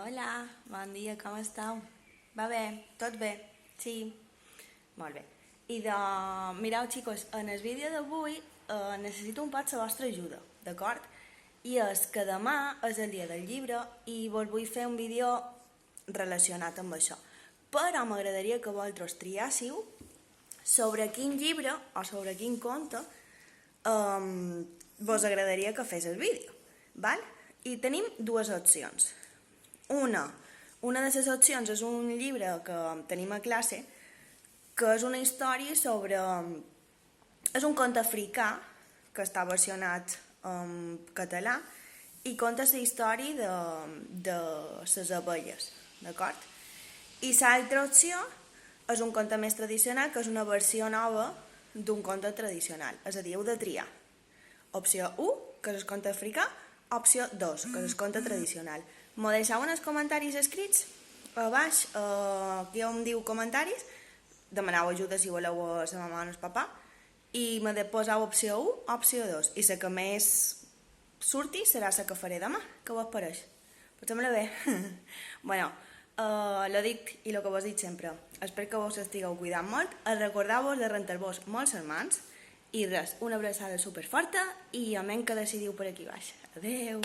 Hola, bon dia, com esteu? Va bé? Tot bé? Sí? Molt bé. Mireu, xicos, en el vídeo d'avui necessito un poc la vostra ajuda, d'acord? I és que demà és el dia del llibre i vos vull fer un vídeo relacionat amb això. Però m'agradaria que vosaltres triássiu sobre quin llibre o sobre quin conte vos agradaria que fes el vídeo, val? I tenim dues opcions. Una de les opcions és un llibre que tenim a classe, que és una història sobre... És un conte africà que està versionat en català i conta la història de les abelles, d'acord? I l'altra opció és un conte més tradicional, que és una versió nova d'un conte tradicional. És a dir, heu de triar. Opció 1, que és el conte africà, opció 2, que és el conte tradicional. M'ho deixeu en els comentaris escrits, a baix, aquí on diu comentaris, demaneu ajuda si voleu a la mama o al papà, i me poseu opció 1, opció 2, i la que més surti serà la que faré demà. Què vos pareix? Pot sembla bé? Bueno, lo dic i el que vos dic sempre, espero que vos estigueu cuidant molt, recordeu-vos de rentar-vos molt les mans, i res, una abraçada superforta i amén que decidiu per aquí baix. Adeu!